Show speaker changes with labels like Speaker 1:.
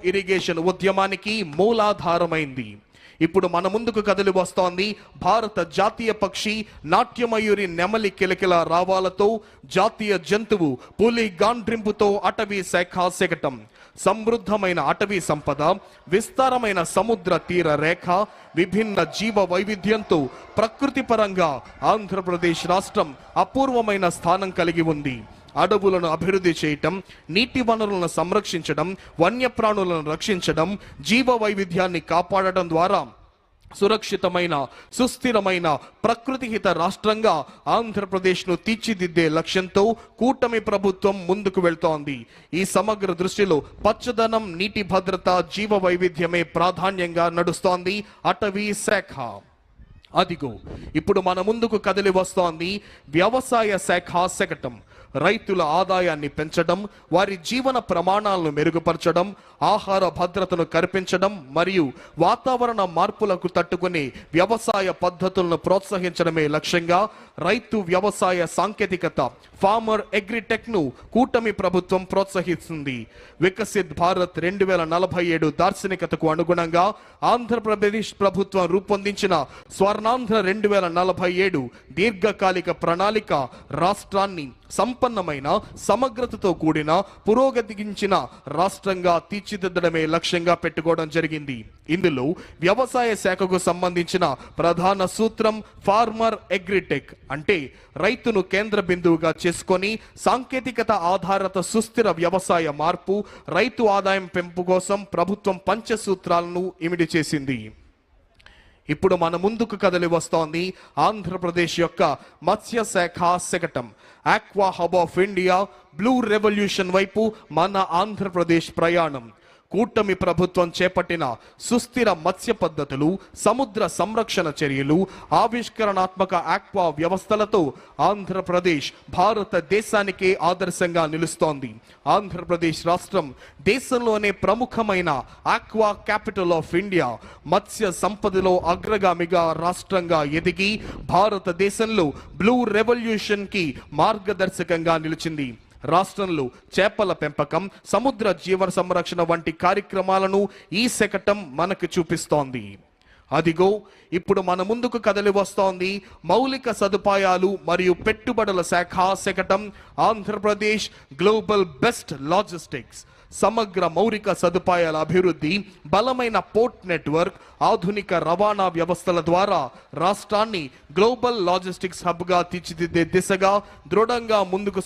Speaker 1: Irrigation ఉద్యమానికి మూలాధారమైంది. ఇప్పుడు మన ముందుకు కదిలి వస్తోంది భారత జాతీయ పక్షి నాట్యమయూరి నెమలి కిలకిల రావాలతో, జాతీయ జంతువు పులి గాండ్రింపుతో అటవీ శాఖ శకటం. సమృద్ధమైన అటవీ సంపద, విస్తారమైన సముద్ర తీర రేఖ, విభిన్న జీవ వైవిధ్యంతో ప్రకృతి పరంగా ఆంధ్రప్రదేశ్ రాష్ట్రం అపూర్వమైన స్థానం కలిగి ఉంది. అడవులను అభివృద్ధి చేయటం, నీటి వనరులను సంరక్షించడం, వన్యప్రాణులను రక్షించడం, జీవ వైవిధ్యాన్ని కాపాడటం ద్వారా సురక్షితమైన సుస్థిరమైన ప్రకృతిహిత రాష్ట్రంగా ఆంధ్రప్రదేశ్ను తీర్చిదిద్దే లక్ష్యంతో కూటమి ప్రభుత్వం ముందుకు వెళ్తోంది. ఈ సమగ్ర దృష్టిలో పచ్చదనం, నీటి భద్రత, జీవ వైవిధ్యమే ప్రాధాన్యంగా నడుస్తోంది అటవీ శాఖ. అదిగో ఇప్పుడు మన ముందుకు కదిలి వస్తోంది వ్యవసాయ శాఖ శకటం. రైతుల ఆదాయాన్ని పెంచడం, వారి జీవన ప్రమాణాలను మెరుగుపరచడం, ఆహార భద్రతను కల్పించడం మరియు వాతావరణ మార్పులకు తట్టుకునే వ్యవసాయ పద్ధతులను ప్రోత్సహించడమే లక్ష్యంగా రైతు వ్యవసాయ సాంకేతికత ఫార్మర్ అగ్రిటెక్ను కూటమి ప్రభుత్వం ప్రోత్సహిస్తుంది. వికసిత్ భారత్ 2047 దార్శనికతకు అనుగుణంగా ఆంధ్రప్రదేశ్ ప్రభుత్వం రూపొందించిన స్వర్ణాంధ్ర 2047 దీర్ఘకాలిక ప్రణాళిక రాష్ట్రాన్ని సంపన్నమైన సమగ్రతతో కూడిన పురోగతించిన రాష్ట్రంగా తీర్చిదిద్దడమే లక్ష్యంగా పెట్టుకోవడం జరిగింది. ఇందులో వ్యవసాయ శాఖకు సంబంధించిన ప్రధాన సూత్రం ఫార్మర్ అగ్రిటెక్, అంటే రైతును కేంద్ర బిందువుగా చేసుకొని సాంకేతికత ఆధారిత సుస్థిర వ్యవసాయ మార్పు, రైతు ఆదాయం పెంపు కోసం ప్రభుత్వం పంచసూత్రాలను ఇమిడి చేసింది. ఇప్పుడు మన ముందుకు కదిలి వస్తోంది ఆంధ్రప్రదేశ్ యొక్క మత్స్య శాఖ శకటం. Aqua hub of India, blue revolution వైపు మన ఆంధ్రప్రదేశ్ ప్రయాణం. కూటమి ప్రభుత్వం చేపట్టిన సుస్థిర మత్స్య పద్ధతులు, సముద్ర సంరక్షణ చర్యలు, ఆవిష్కరణాత్మక ఆక్వా వ్యవస్థలతో ఆంధ్రప్రదేశ్ భారతదేశానికే ఆదర్శంగా నిలుస్తోంది. ఆంధ్రప్రదేశ్ రాష్ట్రం దేశంలోనే ప్రముఖమైన ఆక్వా క్యాపిటల్ ఆఫ్ ఇండియా, మత్స్య సంపదలో అగ్రగామిగా రాష్ట్రంగా ఎదిగి భారతదేశంలో బ్లూ రెవల్యూషన్ కి మార్గదర్శకంగా నిలిచింది. రాష్ట్రంలో చేపల పెంపకం, సముద్ర జీవ సంరక్షణ వంటి కార్యక్రమాలను ఈ శకటం మనకు చూపిస్తోంది. అదిగో ఇప్పుడు మన ముందుకు కదిలి వస్తోంది మౌలిక సదుపాయాలు మరియు పెట్టుబడుల శాఖ శకటం. Andhra Pradesh global best logistics. సమగ్ర మౌలిక సదుపాయాల అభివృద్ధి, బలమైన పోర్ట్ నెట్వర్క్, ఆధునిక రవాణా వ్యవస్థల ద్వారా రాష్ట్రాన్ని గ్లోబల్ లాజిస్టిక్స్ హబ్గా తీర్చిదిద్దే దిశగా దృఢంగా ముందుకు